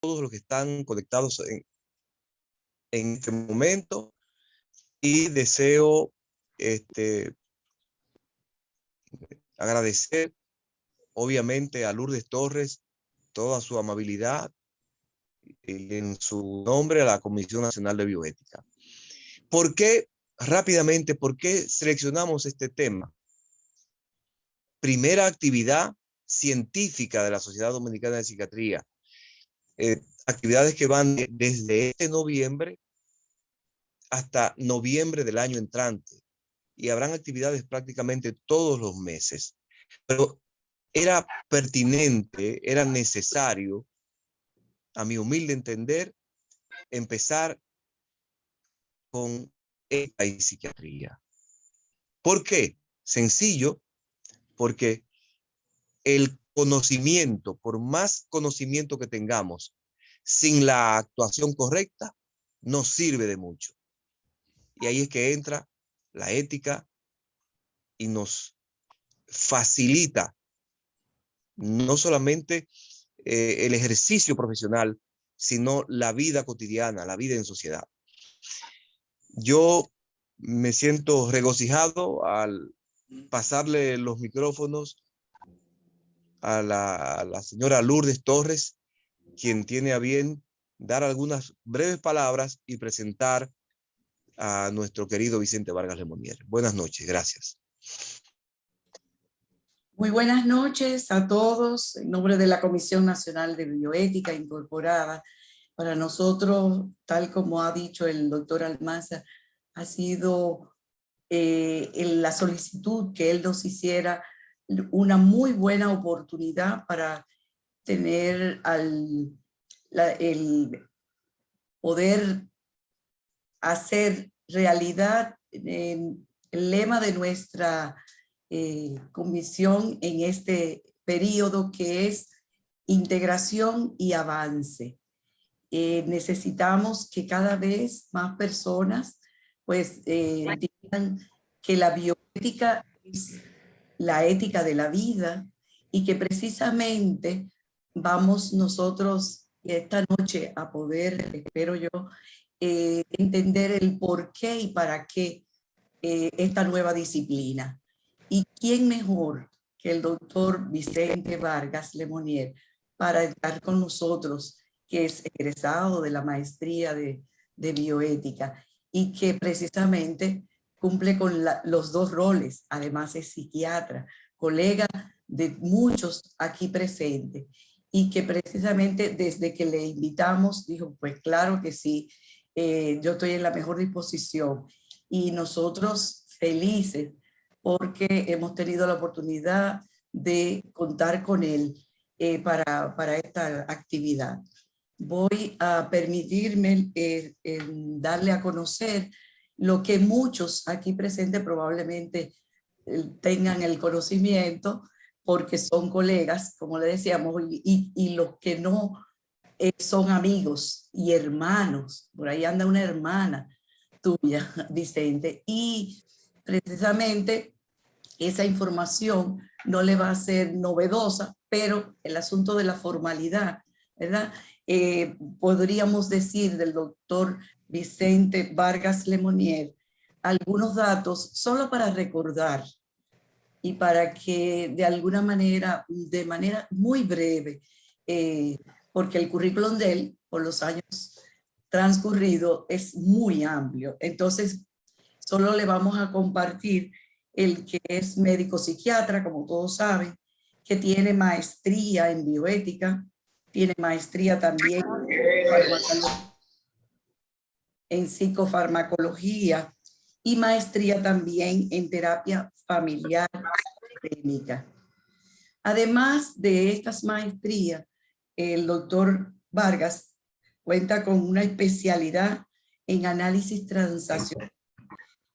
todos los que están conectados en este momento y deseo agradecer obviamente a Lourdes Torres toda su amabilidad y en su nombre a la Comisión Nacional de Bioética. ¿Por qué, rápidamente, por qué seleccionamos este tema? Primera actividad científica de la Sociedad Dominicana de Psiquiatría. Actividades que van desde este noviembre hasta noviembre del año entrante. Y habrán actividades prácticamente todos los meses. Pero era pertinente, era necesario, a mi humilde entender, empezar con ética y psiquiatría. ¿Por qué? Sencillo, porque el conocimiento, por más conocimiento que tengamos, sin la actuación correcta, no sirve de mucho. Y ahí es que entra la ética y nos facilita no solamente el ejercicio profesional, sino la vida cotidiana, la vida en sociedad. Yo me siento regocijado al pasarle los micrófonos a la señora Lourdes Torres, quien tiene a bien dar algunas breves palabras y presentar a nuestro querido Vicente Vargas Lemonnier. Buenas noches, gracias. Muy buenas noches a todos. En nombre de la Comisión Nacional de Bioética Incorporada, para nosotros, tal como ha dicho el doctor Almanza, ha sido la solicitud que él nos hiciera una muy buena oportunidad para tener el poder hacer realidad el lema de nuestra comisión en este periodo, que es integración y avance. Necesitamos que cada vez más personas pues entiendan que la bioética es la ética de la vida y que precisamente vamos nosotros esta noche a poder, espero yo, entender el por qué y para qué esta nueva disciplina. ¿Y quién mejor que el doctor Vicente Vargas Lemonnier para estar con nosotros, que es egresado de la maestría de bioética y que precisamente cumple con los dos roles? Además es psiquiatra, colega de muchos aquí presentes, y que precisamente desde que le invitamos dijo, pues claro que sí, yo estoy en la mejor disposición. Y nosotros felices porque hemos tenido la oportunidad de contar con él para esta actividad. Voy a permitirme darle a conocer lo que muchos aquí presentes probablemente tengan el conocimiento, porque son colegas, como le decíamos, y los que no son amigos y hermanos. Por ahí anda una hermana tuya, Vicente, y precisamente esa información no le va a ser novedosa, pero el asunto de la formalidad, ¿verdad? Podríamos decir del doctor Vicente Vargas Lemonnier algunos datos solo para recordar y para que de alguna manera, de manera muy breve, porque el currículum de él, por los años transcurridos, es muy amplio. Entonces, solo le vamos a compartir el que es médico psiquiatra, como todos saben, que tiene maestría en bioética, tiene maestría también en psicofarmacología y maestría también en terapia familiar sistémica. Además de estas maestrías, el doctor Vargas cuenta con una especialidad en análisis transaccional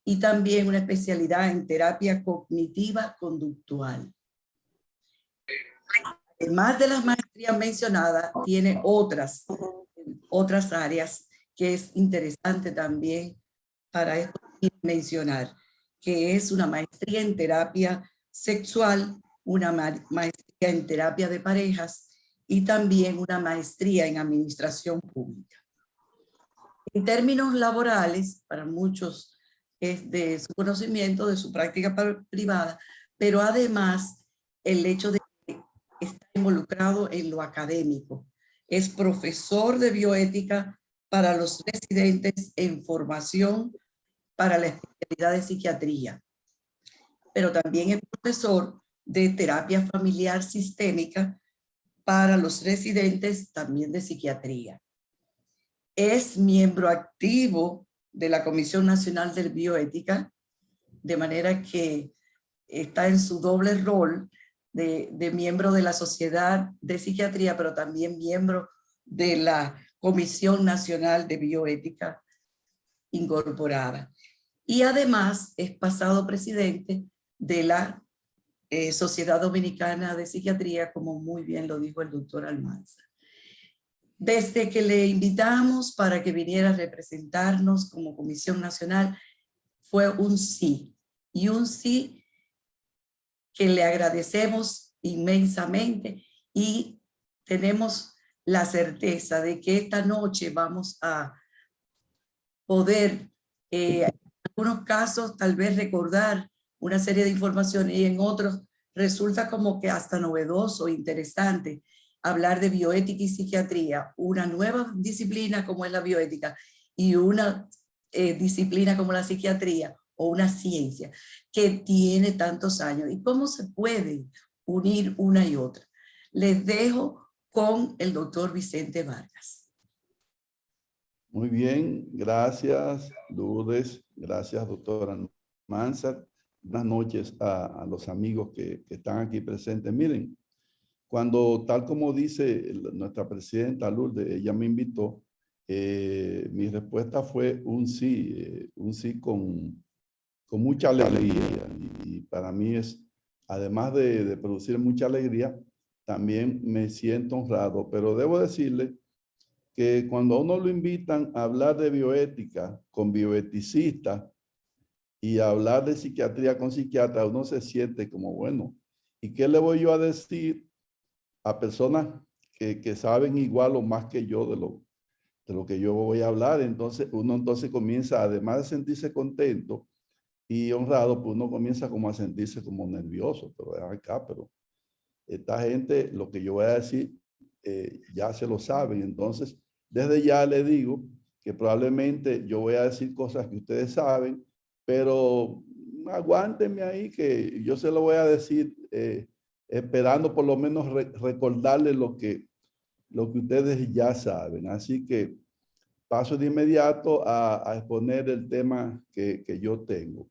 y también una especialidad en terapia cognitiva conductual. Además de las maestrías mencionadas, tiene otras áreas que es interesante también para esto mencionar, que es una maestría en terapia sexual, una maestría en terapia de parejas y también una maestría en administración pública. En términos laborales, para muchos es de su conocimiento, de su práctica privada, pero además el hecho de que está involucrado en lo académico. Es profesor de bioética para los residentes en formación para la especialidad de psiquiatría, pero también es profesor de terapia familiar sistémica para los residentes también de psiquiatría. Es miembro activo de la Comisión Nacional de Bioética, de manera que está en su doble rol de miembro de la Sociedad de Psiquiatría, pero también miembro de la Comisión Nacional de Bioética incorporada. Y además es pasado presidente de la Sociedad Dominicana de Psiquiatría, como muy bien lo dijo el doctor Almanza. Desde que le invitamos para que viniera a representarnos como Comisión Nacional, fue un sí, y un sí que le agradecemos inmensamente, y tenemos la certeza de que esta noche vamos a poder, en algunos casos, tal vez recordar una serie de informaciones, y en otros resulta como que hasta novedoso, interesante, hablar de bioética y psiquiatría, una nueva disciplina como es la bioética y una disciplina como la psiquiatría, o una ciencia que tiene tantos años, y cómo se puede unir una y otra. Les dejo con el doctor Vicente Vargas. Muy bien, gracias Lourdes, gracias doctora Almanza. Buenas noches a los amigos que están aquí presentes. Miren, cuando tal como dice nuestra presidenta Lourdes, ella me invitó, mi respuesta fue un sí con mucha alegría. Y para mí es, además de producir mucha alegría, también me siento honrado. Pero debo decirle que cuando a uno lo invitan a hablar de bioética con bioeticistas y a hablar de psiquiatría con psiquiatras, uno se siente como, bueno, ¿y qué le voy yo a decir a personas que saben igual o más que yo de lo que yo voy a hablar? Entonces uno entonces comienza, además de sentirse contento y honrado, pues uno comienza como a sentirse como nervioso, pero acá, pero esta gente, lo que yo voy a decir, ya se lo saben. Entonces, desde ya le digo que probablemente yo voy a decir cosas que ustedes saben, pero aguántenme ahí que yo se lo voy a decir esperando por lo menos recordarles lo que ustedes ya saben. Así que paso de inmediato a exponer el tema que yo tengo.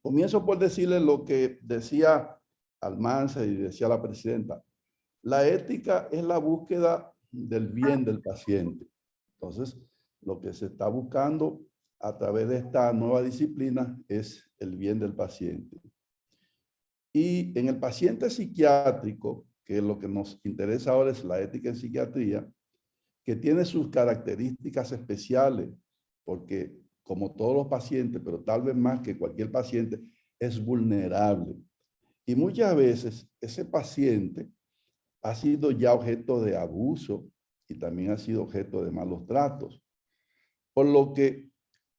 Comienzo por decirles lo que decía Almanza y decía la presidenta. La ética es la búsqueda del bien del paciente. Entonces, lo que se está buscando a través de esta nueva disciplina es el bien del paciente. Y en el paciente psiquiátrico, que es lo que nos interesa ahora, es la ética en psiquiatría, que tiene sus características especiales, porque como todos los pacientes, pero tal vez más que cualquier paciente, es vulnerable. Y muchas veces ese paciente ha sido ya objeto de abuso y también ha sido objeto de malos tratos. Por lo que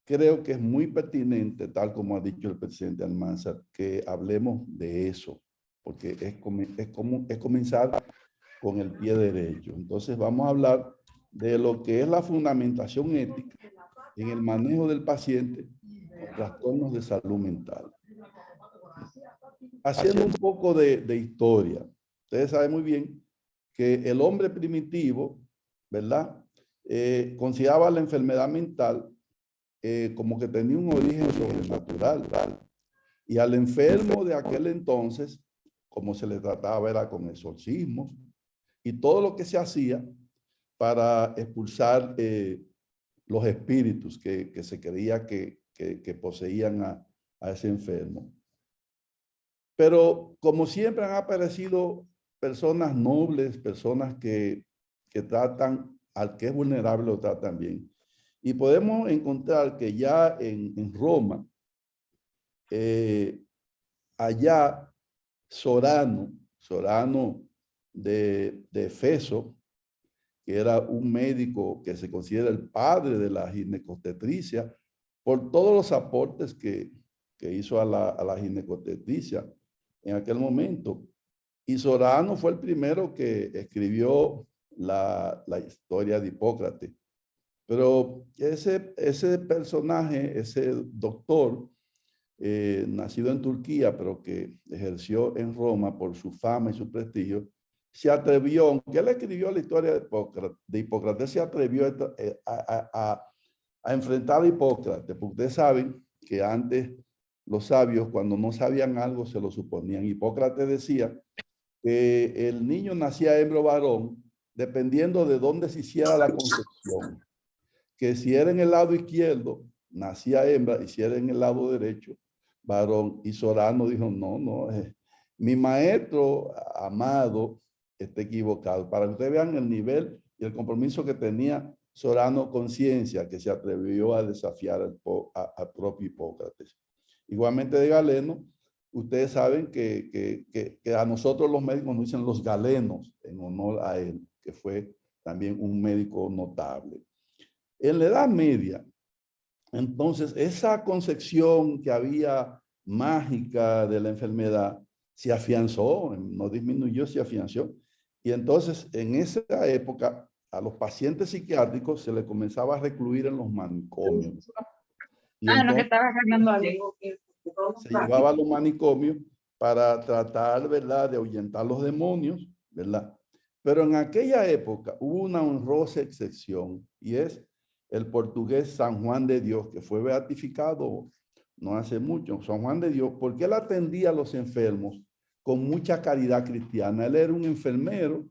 creo que es muy pertinente, tal como ha dicho el presidente Almanza, que hablemos de eso, porque es comenzar con el pie derecho. Entonces vamos a hablar de lo que es la fundamentación ética en el manejo del paciente con trastornos de salud mental. Haciendo un poco de historia, ustedes saben muy bien que el hombre primitivo, ¿verdad? Consideraba la enfermedad mental como que tenía un origen sobrenatural. Y al enfermo de aquel entonces, como se le trataba era con exorcismos y todo lo que se hacía para expulsar los espíritus que se creía que poseían a ese enfermo. Pero como siempre han aparecido personas nobles, personas que tratan al que es vulnerable, lo tratan bien. Y podemos encontrar que ya en Roma, allá Sorano de Efeso, que era un médico que se considera el padre de la ginecobstetricia, por todos los aportes que hizo a la ginecobstetricia en aquel momento. Y Sorano fue el primero que escribió la historia de Hipócrates. Pero ese personaje, ese doctor, nacido en Turquía, pero que ejerció en Roma por su fama y su prestigio, se atrevió, aunque él escribió la historia de Hipócrates, se atrevió a enfrentar a Hipócrates, porque ustedes saben que antes los sabios, cuando no sabían algo, se lo suponían. Hipócrates decía que el niño nacía hembra o varón, dependiendo de dónde se hiciera la concepción. Que si era en el lado izquierdo, nacía hembra, y si era en el lado derecho, varón. Y Sorano dijo, no, mi maestro amado está equivocado. Para que ustedes vean el nivel y el compromiso que tenía Sorano con ciencia, que se atrevió a desafiar al propio Hipócrates. Igualmente de Galeno, ustedes saben que a nosotros los médicos nos dicen los galenos, en honor a él, que fue también un médico notable. En la Edad Media, entonces, esa concepción que había mágica de la enfermedad se afianzó, no disminuyó, se afianzó. Y entonces, en esa época, a los pacientes psiquiátricos se les comenzaba a recluir en los manicomios. Y entonces, se llevaba a los manicomios para tratar, ¿verdad?, de ahuyentar los demonios, ¿verdad? Pero en aquella época hubo una honrosa excepción, y es el portugués San Juan de Dios, que fue beatificado no hace mucho. San Juan de Dios, porque él atendía a los enfermos con mucha caridad cristiana. Él era un enfermero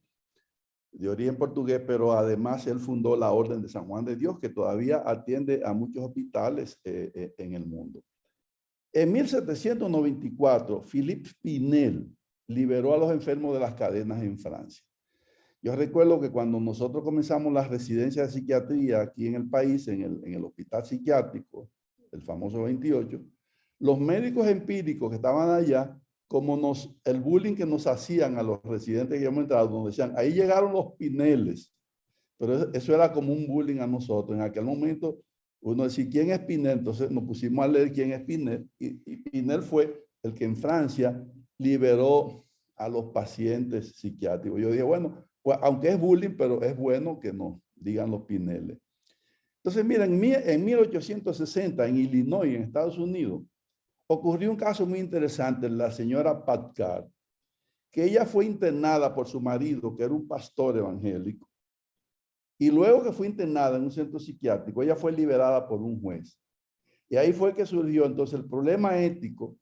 de origen portugués, pero además él fundó la Orden de San Juan de Dios, que todavía atiende a muchos hospitales en el mundo. En 1794, Philippe Pinel liberó a los enfermos de las cadenas en Francia. Yo recuerdo que cuando nosotros comenzamos la residencia de psiquiatría aquí en el país, en el hospital psiquiátrico, el famoso 28, los médicos empíricos que estaban allá, como el bullying que nos hacían a los residentes que hemos entrado, nos decían, ahí llegaron los Pineles. Pero eso era como un bullying a nosotros. En aquel momento, uno decía, ¿quién es Pinel? Entonces nos pusimos a leer quién es Pinel. Y Pinel fue el que en Francia liberó a los pacientes psiquiátricos. Yo dije, bueno, pues, aunque es bullying, pero es bueno que no digan los Pineles. Entonces, miren, en 1860, en Illinois, en Estados Unidos, ocurrió un caso muy interesante, la señora Packard, que ella fue internada por su marido, que era un pastor evangélico, y luego que fue internada en un centro psiquiátrico, ella fue liberada por un juez. Y ahí fue que surgió entonces el problema ético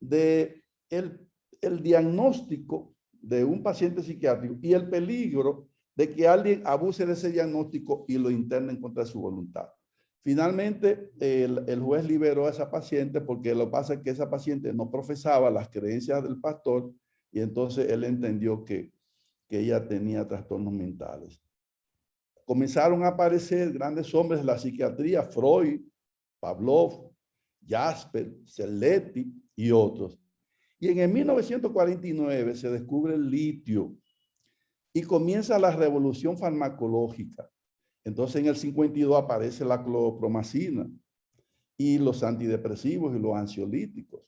de el diagnóstico de un paciente psiquiátrico y el peligro de que alguien abuse de ese diagnóstico y lo interne en contra de su voluntad. Finalmente, el juez liberó a esa paciente porque lo que pasa es que esa paciente no profesaba las creencias del pastor y entonces él entendió que ella tenía trastornos mentales. Comenzaron a aparecer grandes hombres de la psiquiatría, Freud, Pavlov, Jasper, Celletti y otros. Y en el 1949 se descubre el litio y comienza la revolución farmacológica. Entonces en el 52 aparece la clorpromacina y los antidepresivos y los ansiolíticos.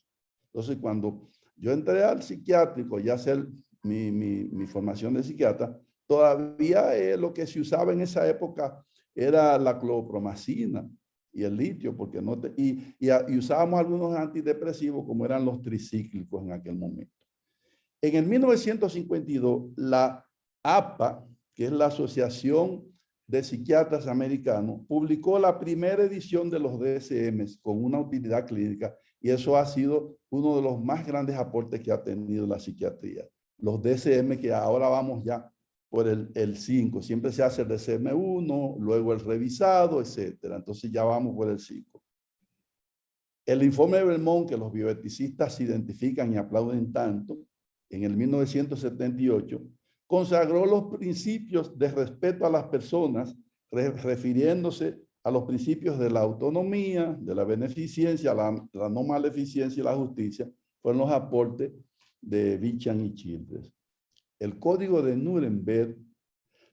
Entonces cuando yo entré al psiquiátrico y hacer mi formación de psiquiatra, todavía lo que se usaba en esa época era la clorpromacina y el litio, porque y usábamos algunos antidepresivos como eran los tricíclicos en aquel momento. En el 1952, la APA, que es la Asociación de Psiquiatras Americanos, publicó la primera edición de los DSM con una utilidad clínica, y eso ha sido uno de los más grandes aportes que ha tenido la psiquiatría. Los DSM, que ahora vamos ya por el 5, siempre se hace el DSM-1, luego el revisado, etcétera. Entonces ya vamos por el 5. El informe de Belmont, que los bioeticistas se identifican y aplauden tanto, en el 1978, consagró los principios de respeto a las personas, refiriéndose a los principios de la autonomía, de la beneficencia, la no maleficencia y la justicia, fueron los aportes de Bichan y Childress. el Código de Nuremberg,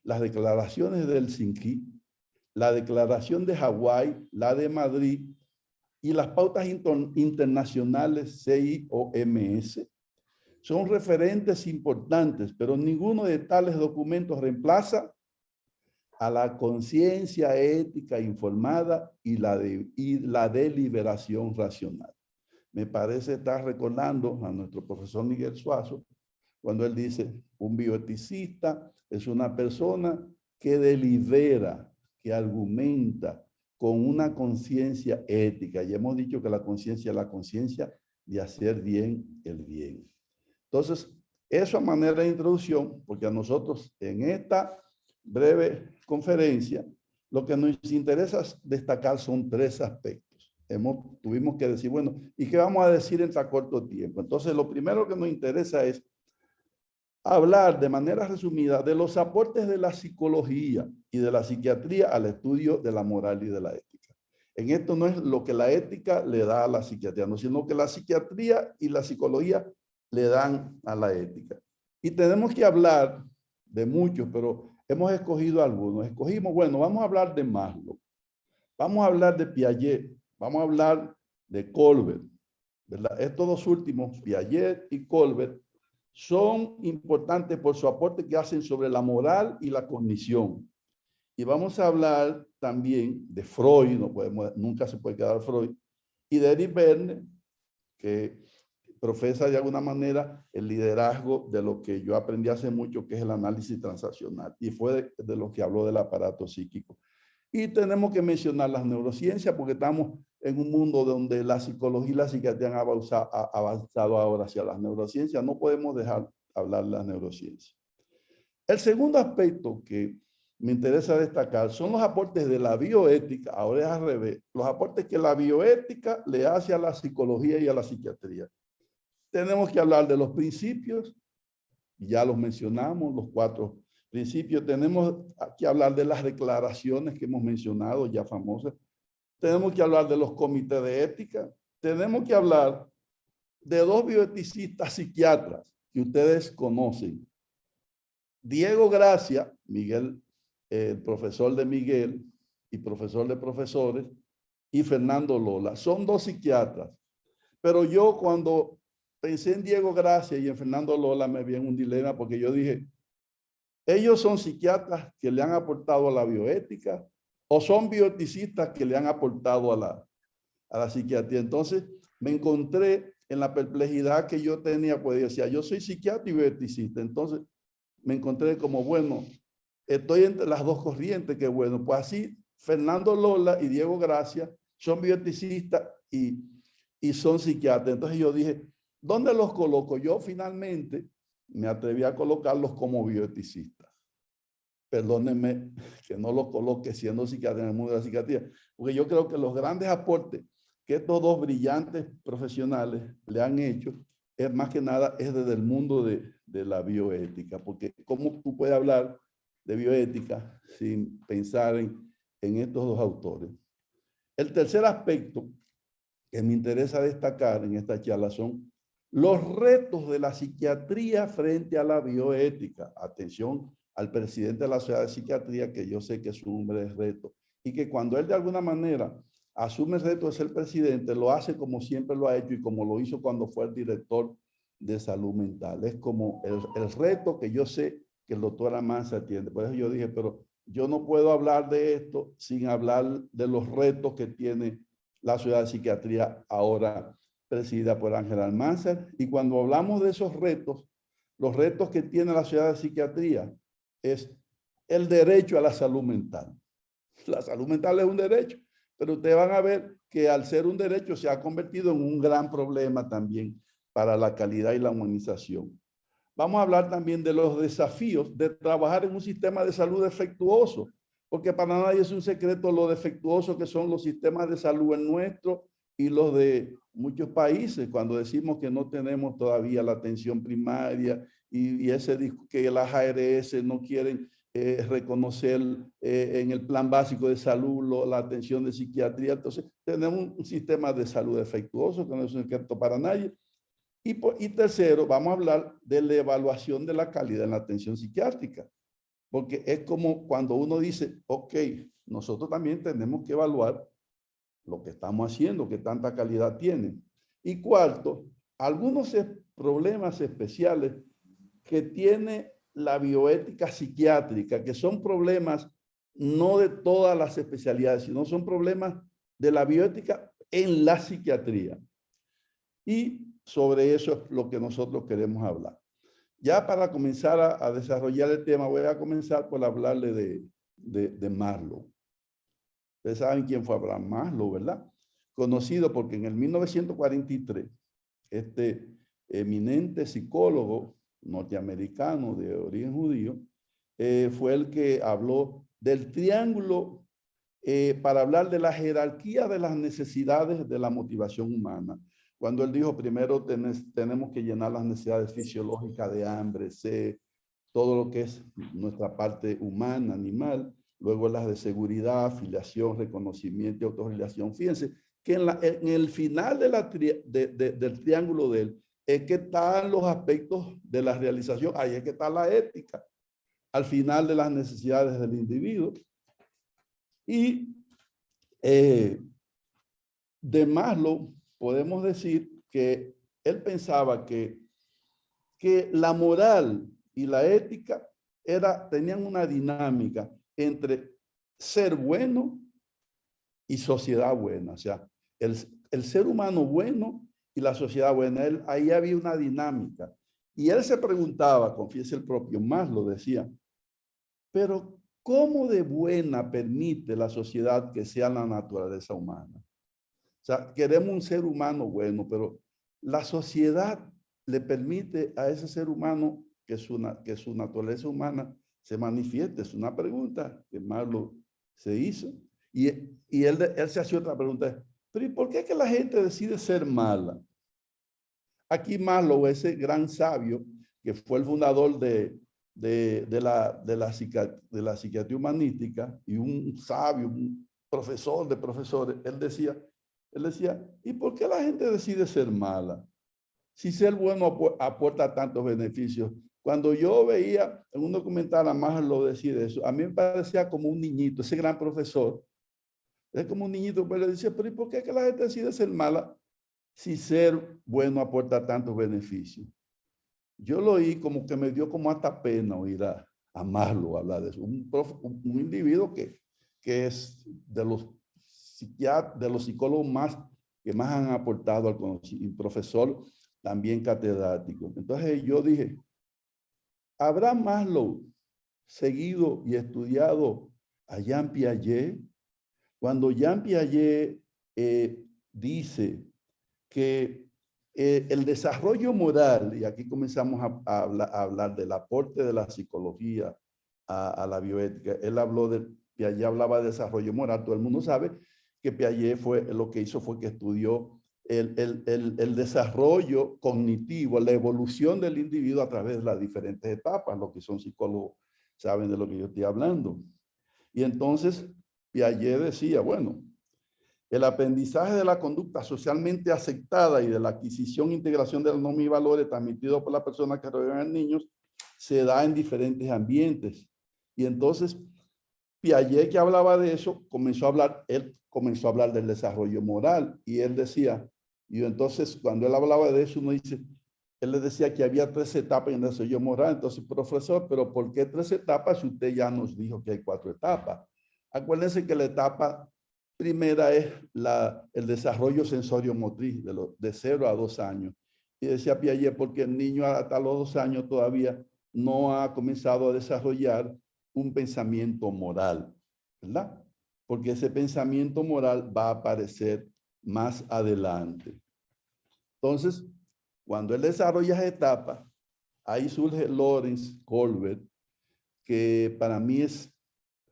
las declaraciones de Helsinki, la Declaración de Hawái, la de Madrid y las pautas internacionales CIOMS son referentes importantes, pero ninguno de tales documentos reemplaza a la conciencia ética informada y la deliberación racional. Me parece estar recordando a nuestro profesor Miguel Suazo cuando él dice, un bioeticista es una persona que delibera, que argumenta con una conciencia ética. Y hemos dicho que la conciencia es la conciencia de hacer bien el bien. Entonces, eso a manera de introducción, porque a nosotros en esta breve conferencia, lo que nos interesa destacar son 3 aspectos. Tuvimos que decir, bueno, ¿y qué vamos a decir en tan corto tiempo? Entonces, lo primero que nos interesa es hablar de manera resumida de los aportes de la psicología y de la psiquiatría al estudio de la moral y de la ética. En esto no es lo que la ética le da a la psiquiatría, no, sino que la psiquiatría y la psicología le dan a la ética. Y tenemos que hablar de muchos, pero hemos escogido algunos. Escogimos, bueno, vamos a hablar de Maslow, vamos a hablar de Piaget, vamos a hablar de Colbert, ¿verdad? Estos 2 últimos, Piaget y Colbert, son importantes por su aporte que hacen sobre la moral y la cognición. Y vamos a hablar también de Freud, nunca se puede quedar Freud, y de Eric Berne, que profesa de alguna manera el liderazgo de lo que yo aprendí hace mucho, que es el análisis transaccional, y fue de lo que habló del aparato psíquico. Y tenemos que mencionar las neurociencias porque estamos en un mundo donde la psicología y la psiquiatría han avanzado ahora hacia las neurociencias. No podemos dejar hablar de las neurociencias. El segundo aspecto que me interesa destacar son los aportes de la bioética, ahora es al revés, los aportes que la bioética le hace a la psicología y a la psiquiatría. Tenemos que hablar de los principios, ya los mencionamos, los 4 principios. Tenemos que hablar de las declaraciones que hemos mencionado, ya famosas. Tenemos que hablar de los comités de ética. Tenemos que hablar de 2 bioeticistas psiquiatras que ustedes conocen. Diego Gracia, Miguel, el profesor de Miguel y profesor de profesores, y Fernando Lola. Son 2 psiquiatras. Pero yo cuando pensé en Diego Gracia y en Fernando Lola me vi en un dilema porque yo dije, ellos son psiquiatras que le han aportado a la bioética o son bioeticistas que le han aportado a la psiquiatría. Entonces me encontré en la perplejidad que yo tenía, pues decía, yo soy psiquiatra y bioeticista. Entonces me encontré como, bueno, estoy entre las 2 corrientes, que bueno, pues así Fernando Lola y Diego Gracia son bioeticistas y son psiquiatras. Entonces yo dije, ¿dónde los coloco? Yo finalmente me atreví a colocarlos como bioeticistas. Perdónenme que no los coloque siendo psiquiatra en el mundo de la psiquiatría, porque yo creo que los grandes aportes que estos 2 brillantes profesionales le han hecho, es más que nada es desde el mundo de la bioética, porque ¿cómo tú puedes hablar de bioética sin pensar en estos 2 autores? El tercer aspecto que me interesa destacar en esta charla son los retos de la psiquiatría frente a la bioética. Atención al presidente de la Sociedad de Psiquiatría, que yo sé que es un hombre de reto, y que cuando él de alguna manera asume el reto de ser presidente, lo hace como siempre lo ha hecho y como lo hizo cuando fue el director de salud mental. Es como el reto que yo sé que el doctor Almanza atiende. Por eso yo dije, pero yo no puedo hablar de esto sin hablar de los retos que tiene la Sociedad de Psiquiatría ahora presidida por Ángel Almanzar. Y cuando hablamos de esos retos, los retos que tiene la Sociedad de Psiquiatría es el derecho a la salud mental. La salud mental es un derecho, pero ustedes van a ver que al ser un derecho se ha convertido en un gran problema también para la calidad y la humanización. Vamos a hablar también de los desafíos de trabajar en un sistema de salud defectuoso, porque para nadie es un secreto lo defectuoso que son los sistemas de salud en nuestro y los de muchos países, cuando decimos que no tenemos todavía la atención primaria y ese que las ARS no quieren reconocer en el plan básico de salud la atención de psiquiatría. Entonces tenemos un sistema de salud defectuoso que no es un secreto para nadie. Y tercero, vamos a hablar de la evaluación de la calidad en la atención psiquiátrica, porque es como cuando uno dice, ok, nosotros también tenemos que evaluar lo que estamos haciendo, que tanta calidad tiene. Y cuarto, algunos problemas especiales que tiene la bioética psiquiátrica, que son problemas no de todas las especialidades, sino son problemas de la bioética en la psiquiatría. Y sobre eso es lo que nosotros queremos hablar. Ya para comenzar a desarrollar el tema, voy a comenzar por hablarle de Maslow. Ustedes saben quién fue Abraham Maslow, ¿verdad? Conocido porque en el 1943, este eminente psicólogo norteamericano de origen judío, fue el que habló del triángulo para hablar de la jerarquía de las necesidades de la motivación humana. Cuando él dijo, primero tenemos que llenar las necesidades fisiológicas de hambre, sed, todo lo que es nuestra parte humana, animal, luego las de seguridad, afiliación, reconocimiento y autorrealización. Fíjense que en el final del triángulo de él es que están los aspectos de la realización, ahí es que está la ética, al final de las necesidades del individuo. Y de Maslow podemos decir que él pensaba que la moral y la ética tenían una dinámica entre ser bueno y sociedad buena. O sea, el ser humano bueno y la sociedad buena, ahí había una dinámica. Y él se preguntaba, confiesa el propio Maslow, decía, pero ¿cómo de buena permite la sociedad que sea la naturaleza humana? O sea, queremos un ser humano bueno, pero la sociedad le permite a ese ser humano que su naturaleza humana se manifieste. Es una pregunta que Maslow se hizo. Y él se hacía otra pregunta. Pero ¿y por qué que la gente decide ser mala? Aquí Maslow, ese gran sabio, que fue el fundador de la psiquiatría humanística y un sabio, un profesor de profesores, él decía, ¿y por qué la gente decide ser mala? Si ser bueno aporta tantos beneficios. Cuando yo veía en un documental a Maslow decir eso, a mí me parecía como un niñito, ese gran profesor. Es como un niñito, pero le decía, pero ¿y por qué que la gente decide ser mala si ser bueno aporta tantos beneficios? Yo lo oí como que me dio como hasta pena oír a Maslow hablar de eso. Un individuo que es de los psicólogos que más han aportado al conocimiento, un profesor también catedrático. Entonces yo dije, ¿habrá Maslow seguido y estudiado a Jean Piaget? Cuando Jean Piaget dice que el desarrollo moral, y aquí comenzamos a hablar del aporte de la psicología a la bioética, Piaget hablaba de desarrollo moral. Todo el mundo sabe que Piaget lo que hizo fue que estudió el desarrollo cognitivo, la evolución del individuo a través de las diferentes etapas. Los que son psicólogos saben de lo que yo estoy hablando. Y entonces Piaget decía, bueno, el aprendizaje de la conducta socialmente aceptada y de la adquisición e integración de las normas y valores transmitidos por las personas que rodean a niños se da en diferentes ambientes. Y entonces Piaget, que hablaba de eso, él comenzó a hablar del desarrollo moral, y él decía, y entonces cuando él hablaba de eso, él le decía que había 3 etapas en el desarrollo moral. Entonces, profesor, pero ¿por qué 3 etapas si usted ya nos dijo que hay 4 etapas? Acuérdense que la etapa primera es el desarrollo sensorio-motriz de 0 a 2 años. Y decía Piaget, porque el niño hasta los 2 años todavía no ha comenzado a desarrollar un pensamiento moral, ¿verdad? Porque ese pensamiento moral va a aparecer más adelante. Entonces, cuando él desarrolla esa etapa, ahí surge Lawrence Kohlberg, que para mí es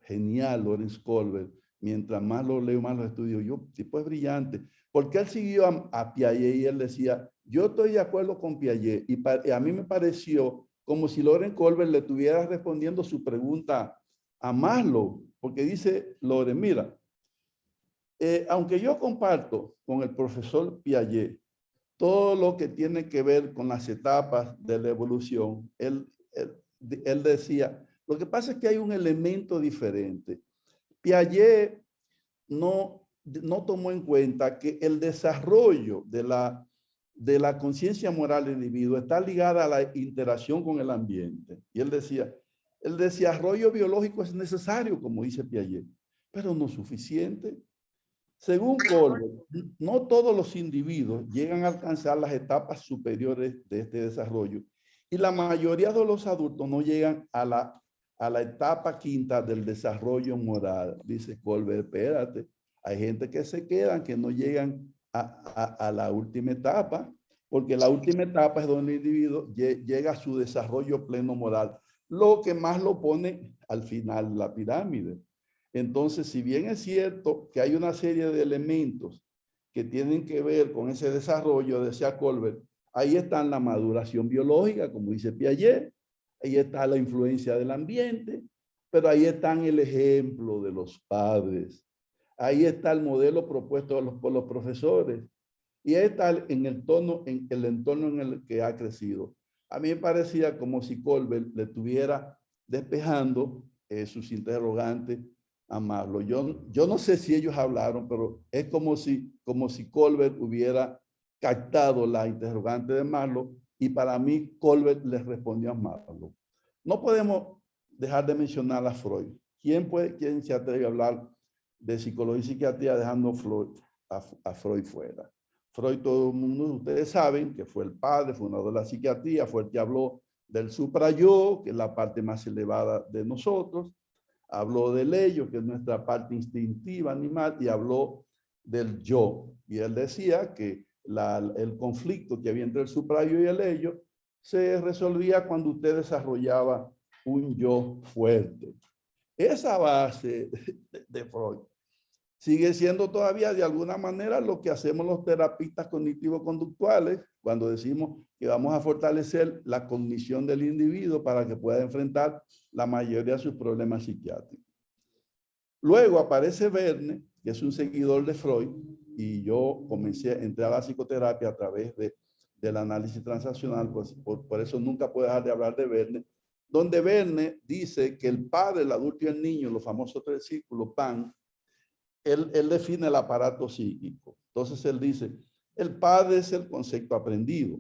genial, Lawrence Kohlberg. Mientras más lo leo, más lo estudio. Tipo es brillante. Porque él siguió a Piaget y él decía, yo estoy de acuerdo con Piaget. Y a mí me pareció como si Lawrence Kohlberg le estuviera respondiendo su pregunta a Maslow. Porque dice Lawrence, mira, aunque yo comparto con el profesor Piaget todo lo que tiene que ver con las etapas de la evolución, él decía, lo que pasa es que hay un elemento diferente. Piaget no tomó en cuenta que el desarrollo de la conciencia moral del individuo está ligada a la interacción con el ambiente. Y él decía, el desarrollo biológico es necesario, como dice Piaget, pero no suficiente. Según Colbert, no todos los individuos llegan a alcanzar las etapas superiores de este desarrollo y la mayoría de los adultos no llegan a la etapa quinta del desarrollo moral. Dice Colbert, espérate, hay gente que se quedan, que no llegan a la última etapa, porque la última etapa es donde el individuo llega a su desarrollo pleno moral, lo que más lo pone al final de la pirámide. Entonces, si bien es cierto que hay una serie de elementos que tienen que ver con ese desarrollo, decía Colbert, ahí está la maduración biológica, como dice Piaget, ahí está la influencia del ambiente, pero ahí está el ejemplo de los padres, ahí está el modelo propuesto por los profesores, y ahí está en el entorno en el que ha crecido. A mí me parecía como si Colbert le estuviera despejando sus interrogantes a Maslow. Yo no sé si ellos hablaron, pero es como si Colbert hubiera captado la interrogante de Maslow y para mí Colbert les respondió a Maslow. No podemos dejar de mencionar a Freud. ¿Quién se atreve a hablar de psicología y psiquiatría dejando a Freud fuera? Freud, todo el mundo, ustedes saben que fue el padre, fundador de la psiquiatría, fue el que habló del supra-yo, que es la parte más elevada de nosotros, habló del ello, que es nuestra parte instintiva animal, y habló del yo. Y él decía que el conflicto que había entre el supra-yo y el ello se resolvía cuando usted desarrollaba un yo fuerte. Esa base de Freud sigue siendo todavía de alguna manera lo que hacemos los terapistas cognitivo-conductuales cuando decimos que vamos a fortalecer la cognición del individuo para que pueda enfrentar la mayoría de sus problemas psiquiátricos. Luego aparece Verne, que es un seguidor de Freud, y yo entré a la psicoterapia a través del análisis transaccional, pues, por eso nunca puedo dejar de hablar de Verne, donde Verne dice que el padre, el adulto y el niño, los famosos tres círculos, PAN, él define el aparato psíquico. Entonces él dice, el padre es el concepto aprendido,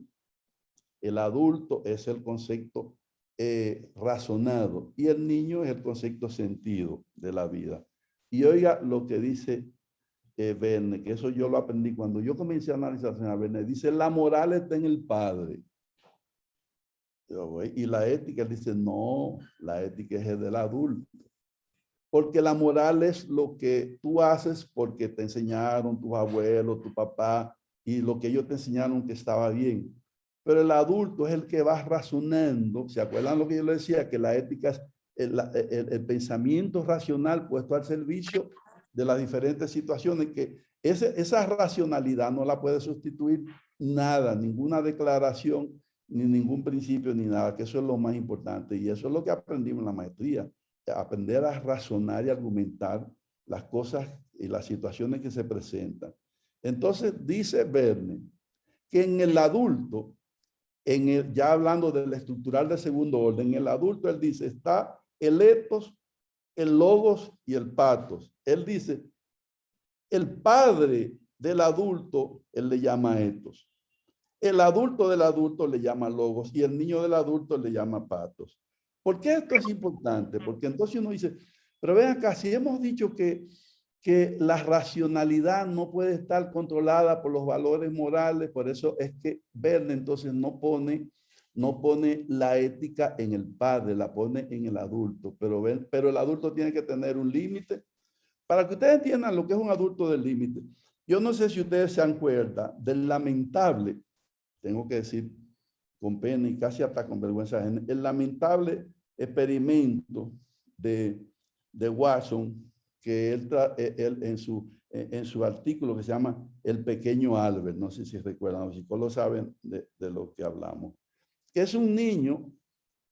el adulto es el concepto razonado y el niño es el concepto sentido de la vida. Y oiga lo que dice Verne, que eso yo lo aprendí cuando yo comencé a analizar a Verne, dice, la moral está en el padre. Y la ética, él dice, no, la ética es del adulto. Porque la moral es lo que tú haces porque te enseñaron tus abuelos, tu papá, y lo que ellos te enseñaron que estaba bien. Pero el adulto es el que va razonando. ¿Se acuerdan lo que yo les decía? Que la ética es el pensamiento racional puesto al servicio de las diferentes situaciones, que esa racionalidad no la puede sustituir nada, ninguna declaración, ni ningún principio, ni nada, que eso es lo más importante. Y eso es lo que aprendimos en la maestría. Aprender a razonar y argumentar las cosas y las situaciones que se presentan. Entonces dice Verne que en el adulto, ya hablando del estructural de segundo orden, en el adulto él dice está el etos, el logos y el patos. Él dice el padre del adulto él le llama etos, el adulto del adulto le llama logos y el niño del adulto le llama patos. ¿Por qué esto es importante? Porque entonces uno dice, pero vean acá, si hemos dicho que la racionalidad no puede estar controlada por los valores morales, por eso es que Verne entonces no pone la ética en el padre, la pone en el adulto, pero el adulto tiene que tener un límite. Para que ustedes entiendan lo que es un adulto del límite, yo no sé si ustedes se acuerdan del lamentable, tengo que decir con pena y casi hasta con vergüenza, el lamentable experimento de Watson, que él en su artículo que se llama El pequeño Albert, no sé si recuerdan, los psicólogos saben de lo que hablamos, que es un niño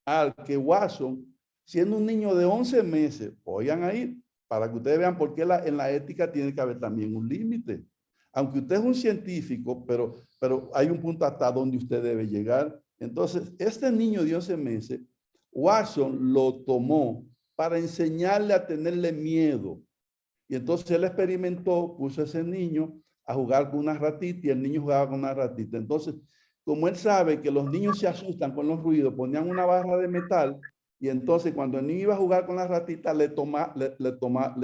al que Watson, siendo un niño de 11 meses, oigan ahí, para que ustedes vean por qué en la ética tiene que haber también un límite. aunque usted es un científico, pero hay un punto hasta donde usted debe llegar. Entonces, este niño de 11 meses, Watson lo tomó para enseñarle a tenerle miedo. Y entonces él experimentó, puso a ese niño a jugar con una ratita y el niño jugaba con una ratita. Entonces, como él sabe que los niños se asustan con los ruidos, ponían una barra de metal y entonces cuando el niño iba a jugar con la ratita, le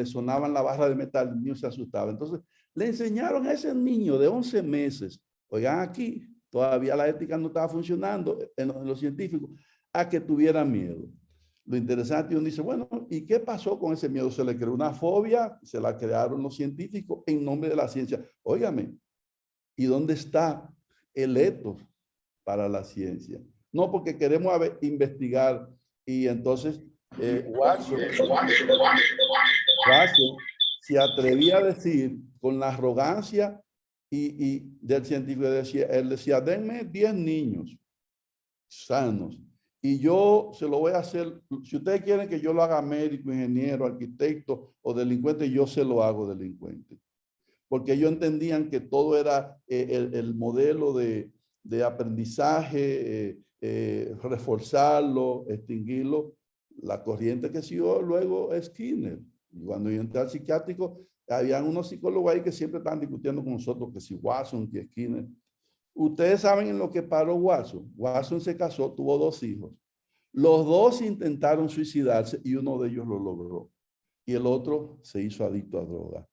sonaban la barra de metal, el niño se asustaba. Entonces, le enseñaron a ese niño de 11 meses, oigan aquí, todavía la ética no estaba funcionando en los científicos, a que tuviera miedo. Lo interesante, uno dice, bueno, ¿y qué pasó con ese miedo? Se le creó una fobia, se la crearon los científicos en nombre de la ciencia. Óigame, ¿y dónde está el etos para la ciencia? No, porque queremos investigar y entonces Watson se atrevía a decir con la arrogancia y del científico, él decía, denme 10 niños sanos y yo se lo voy a hacer. Si ustedes quieren que yo lo haga médico, ingeniero, arquitecto o delincuente, yo se lo hago delincuente. Porque ellos entendían que todo era el modelo de aprendizaje, reforzarlo, extinguirlo. La corriente que siguió luego es Skinner. Y cuando yo entré al psiquiátrico, habían unos psicólogos ahí que siempre están discutiendo con nosotros que si Watson, que Skinner. Ustedes saben en lo que paró Watson. Watson se casó, tuvo 2 hijos. Los 2 intentaron suicidarse y uno de ellos lo logró. Y el otro se hizo adicto a droga.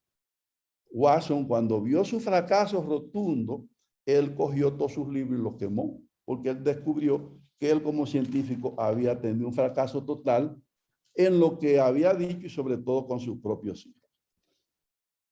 Watson, cuando vio su fracaso rotundo, él cogió todos sus libros y los quemó, porque él descubrió que él como científico había tenido un fracaso total en lo que había dicho y sobre todo con sus propios hijos.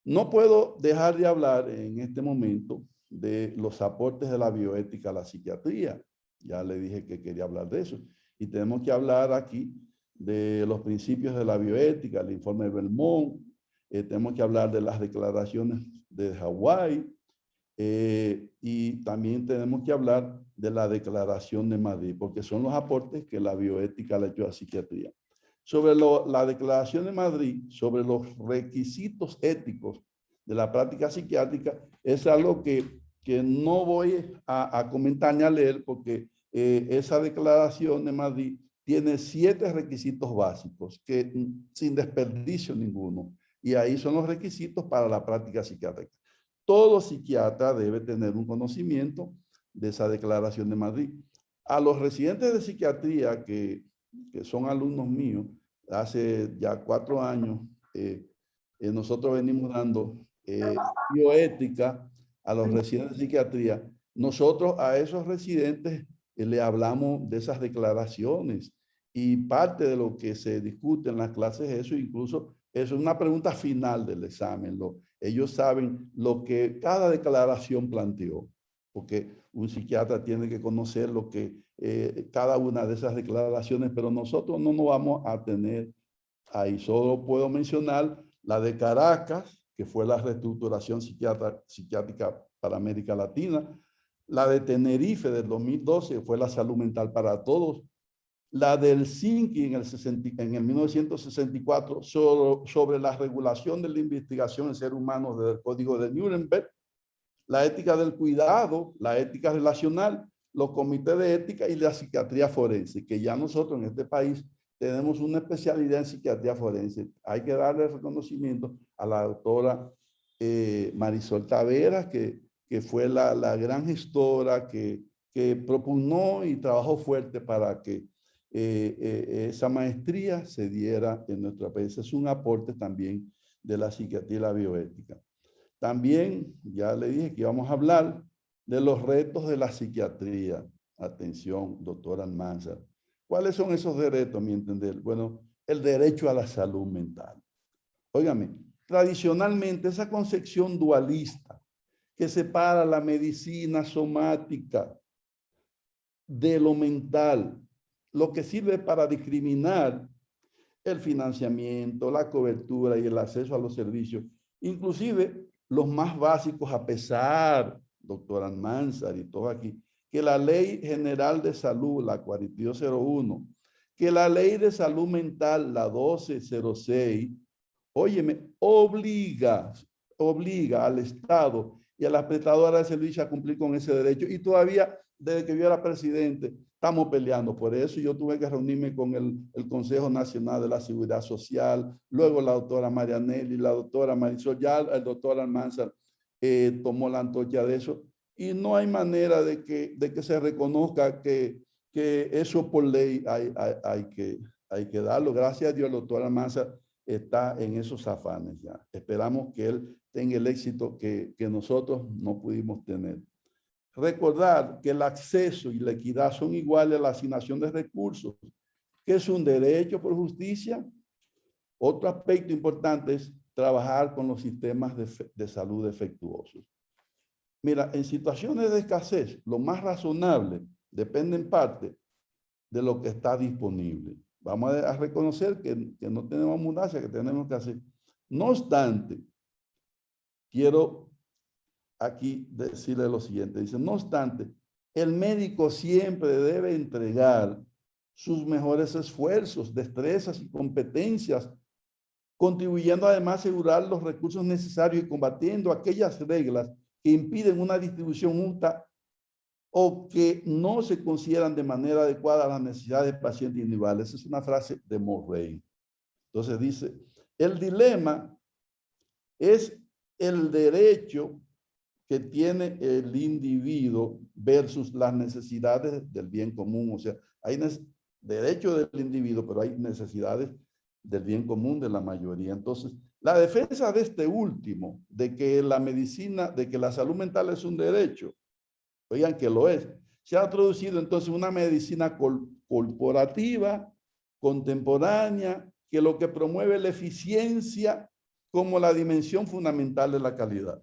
No puedo dejar de hablar en este momento de los aportes de la bioética a la psiquiatría. Ya le dije que quería hablar de eso. Y tenemos que hablar aquí de los principios de la bioética, el informe de Belmont. Tenemos que hablar de las declaraciones de Hawái. Y también tenemos que hablar de la Declaración de Madrid, porque son los aportes que la bioética le ha hecho a la psiquiatría. Sobre la Declaración de Madrid, sobre los requisitos éticos de la práctica psiquiátrica, es algo que no voy a comentar ni a leer, porque esa Declaración de Madrid tiene 7 requisitos básicos, que sin desperdicio ninguno. Y ahí son los requisitos para la práctica psiquiátrica. Todo psiquiatra debe tener un conocimiento de esa Declaración de Madrid. A los residentes de psiquiatría que son alumnos míos, hace ya 4 años, nosotros venimos dando bioética a los residentes de psiquiatría. Nosotros a esos residentes le hablamos de esas declaraciones y parte de lo que se discute en las clases es eso, incluso eso es una pregunta final del examen. Ellos saben lo que cada declaración planteó, porque un psiquiatra tiene que conocer lo que cada una de esas declaraciones, pero nosotros no nos vamos a tener ahí. Solo puedo mencionar la de Caracas, que fue la reestructuración psiquiátrica para América Latina, la de Tenerife del 2012, que fue la salud mental para todos, la del Helsinki en el 1964 sobre la regulación de la investigación en seres humanos del Código de Nuremberg, la ética del cuidado, la ética relacional, los comités de ética y la psiquiatría forense, que ya nosotros en este país tenemos una especialidad en psiquiatría forense. Hay que darle reconocimiento a la doctora Marisol Taveras, que fue la gran gestora que propugnó y trabajó fuerte para que esa maestría se diera en nuestro país. Es un aporte también de la psiquiatría y la bioética. También ya le dije que íbamos a hablar de los retos de la psiquiatría. Atención, doctora Almanzar. ¿Cuáles son esos retos, a mi entender? Bueno, el derecho a la salud mental. Óigame, tradicionalmente esa concepción dualista que separa la medicina somática de lo mental, lo que sirve para discriminar el financiamiento, la cobertura y el acceso a los servicios, inclusive los más básicos, a pesar, doctora Almanzar y todo aquí, que la Ley General de Salud, la 4201, que la Ley de Salud Mental, la 1206, óyeme, obliga al Estado y a las prestadoras de servicio a cumplir con ese derecho. Y todavía, desde que yo era presidente, estamos peleando por eso. Yo tuve que reunirme con el Consejo Nacional de la Seguridad Social, luego la doctora Marianelli, la doctora Marisol, ya el doctor Almanzar tomó la antorcha de eso. Y no hay manera de que se reconozca que eso por ley hay que darlo. Gracias a Dios, el doctor Almanzar está en esos afanes ya. Esperamos que él tenga el éxito que nosotros no pudimos tener. Recordar que el acceso y la equidad son iguales a la asignación de recursos, que es un derecho por justicia. Otro aspecto importante es trabajar con los sistemas de salud defectuosos. Mira, en situaciones de escasez, lo más razonable depende en parte de lo que está disponible. Vamos a reconocer que no tenemos abundancia, que tenemos que hacer. No obstante, quiero aquí decirle lo siguiente. Dice, no obstante, el médico siempre debe entregar sus mejores esfuerzos, destrezas y competencias, contribuyendo además a asegurar los recursos necesarios y combatiendo aquellas reglas que impiden una distribución justa o que no se consideran de manera adecuada las necesidades del paciente individual. Esa es una frase de Murray. Entonces dice, el dilema es el derecho que tiene el individuo versus las necesidades del bien común. O sea, hay derecho del individuo, pero hay necesidades del bien común de la mayoría. Entonces, la defensa de este último, de que la medicina, de que la salud mental es un derecho, oigan que lo es, se ha traducido entonces una medicina corporativa, contemporánea, que lo que promueve la eficiencia como la dimensión fundamental de la calidad.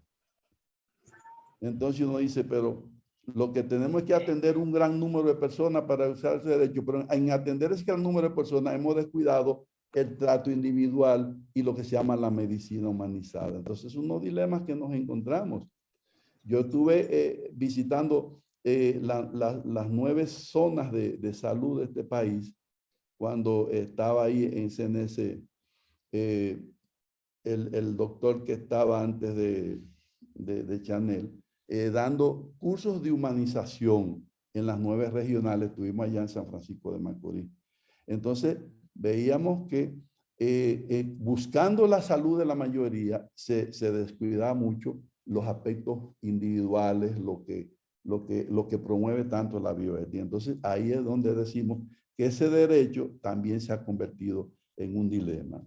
Entonces uno dice, pero lo que tenemos es que atender un gran número de personas para usar ese derecho, pero en atender ese gran número de personas hemos descuidado el trato individual y lo que se llama la medicina humanizada. Entonces, unos dilemas que nos encontramos. Yo estuve visitando las 9 zonas de salud de este país cuando estaba ahí en CNC. El doctor que estaba antes de Chanel, dando cursos de humanización en las 9 regionales. Estuvimos allá en San Francisco de Macorís. Entonces, veíamos que buscando la salud de la mayoría, se descuidaba mucho los aspectos individuales, lo que promueve tanto la bioética. Entonces, ahí es donde decimos que ese derecho también se ha convertido en un dilema.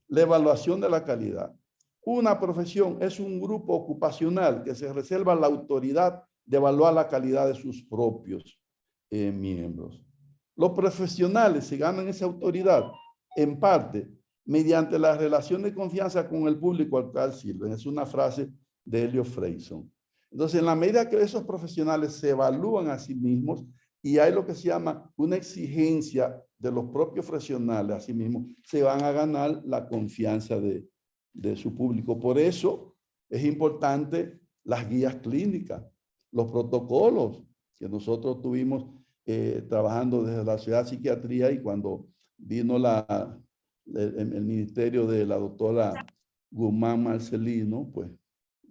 La evaluación de la calidad. Una profesión es un grupo ocupacional que se reserva la autoridad de evaluar la calidad de sus propios miembros. Los profesionales se ganan esa autoridad en parte mediante la relación de confianza con el público al cual sirven. Es una frase de Helio Freyson. Entonces, en la medida que esos profesionales se evalúan a sí mismos y hay lo que se llama una exigencia de los propios profesionales a sí mismos, se van a ganar la confianza de su público. Por eso es importante las guías clínicas, los protocolos que nosotros tuvimos trabajando desde la Ciudad de Psiquiatría, y cuando vino el ministerio de la doctora Guzmán Marcelino, pues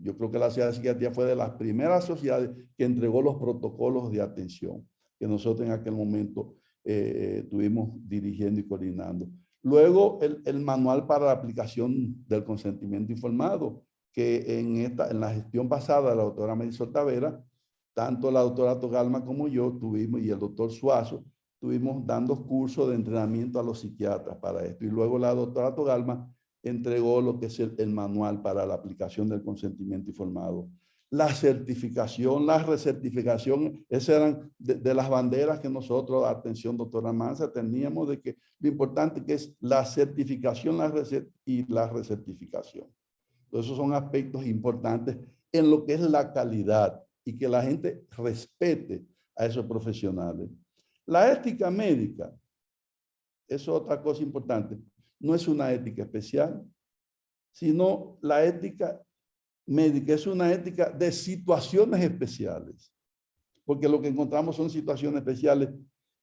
yo creo que la Ciudad de Psiquiatría fue de las primeras sociedades que entregó los protocolos de atención que nosotros en aquel momento estuvimos dirigiendo y coordinando. Luego el manual para la aplicación del consentimiento informado, que en la gestión pasada de la doctora Marisol Tavera, tanto la doctora Togalma como yo tuvimos, y el doctor Suazo, estuvimos dando cursos de entrenamiento a los psiquiatras para esto. Y luego la doctora Togalma entregó lo que es el manual para la aplicación del consentimiento informado. La certificación, la recertificación, esas eran de las banderas que nosotros, atención doctora Manza, teníamos, de que lo importante que es la certificación y la recertificación. Entonces, esos son aspectos importantes en lo que es la calidad y que la gente respete a esos profesionales. La ética médica es otra cosa importante. No es una ética especial, sino la ética médica es una ética de situaciones especiales, porque lo que encontramos son situaciones especiales.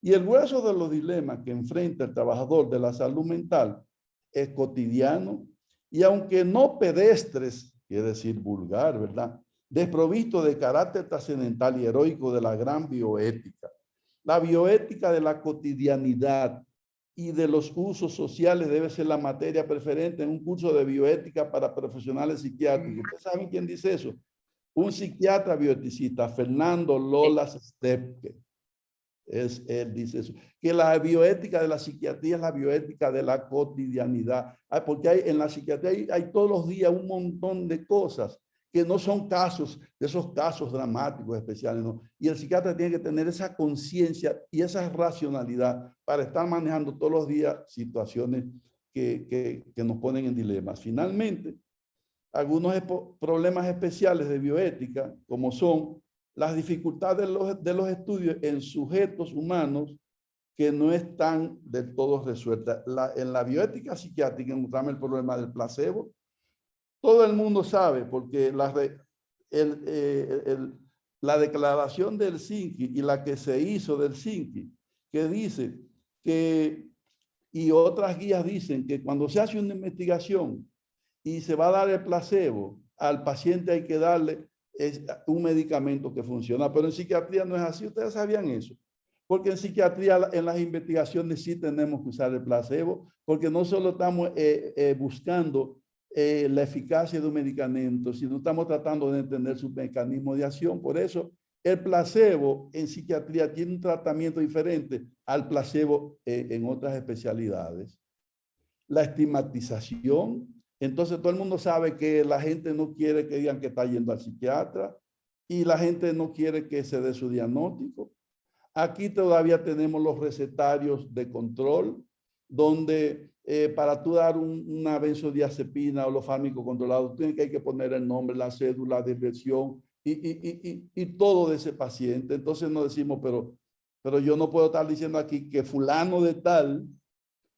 Y el grueso de los dilemas que enfrenta el trabajador de la salud mental es cotidiano, y aunque no pedestres, quiere decir vulgar, ¿verdad? desprovisto de carácter trascendental y heroico de la gran bioética. La bioética de la cotidianidad y de los usos sociales debe ser la materia preferente en un curso de bioética para profesionales psiquiátricos. ¿Ustedes saben quién dice eso? Un psiquiatra bioeticista, Fernando Lolas Stepke. Él dice eso, que la bioética de la psiquiatría es la bioética de la cotidianidad, porque en la psiquiatría hay todos los días un montón de cosas que no son casos, de esos casos dramáticos especiales, ¿no? Y el psiquiatra tiene que tener esa conciencia y esa racionalidad para estar manejando todos los días situaciones que nos ponen en dilemas. Finalmente, algunos problemas especiales de bioética, como son las dificultades de los estudios en sujetos humanos que no están del todo resueltas. En la bioética psiquiátrica encontramos el problema del placebo. Todo el mundo sabe, porque la declaración del Helsinki y la que se hizo del Helsinki, que dice que, y otras guías dicen que cuando se hace una investigación y se va a dar el placebo, al paciente hay que darle un medicamento que funciona, pero en psiquiatría no es así. Ustedes sabían eso, porque en psiquiatría en las investigaciones sí tenemos que usar el placebo, porque no solo estamos buscando la eficacia de un medicamento, sino estamos tratando de entender su mecanismo de acción. Por eso el placebo en psiquiatría tiene un tratamiento diferente al placebo en otras especialidades. La estigmatización. Entonces todo el mundo sabe que la gente no quiere que digan que está yendo al psiquiatra y la gente no quiere que se dé su diagnóstico. Aquí todavía tenemos los recetarios de control, donde para tú dar una benzodiazepina o los fármacos controlados, hay que poner el nombre, la cédula de dirección y todo de ese paciente. Entonces nos decimos, pero yo no puedo estar diciendo aquí que fulano de tal,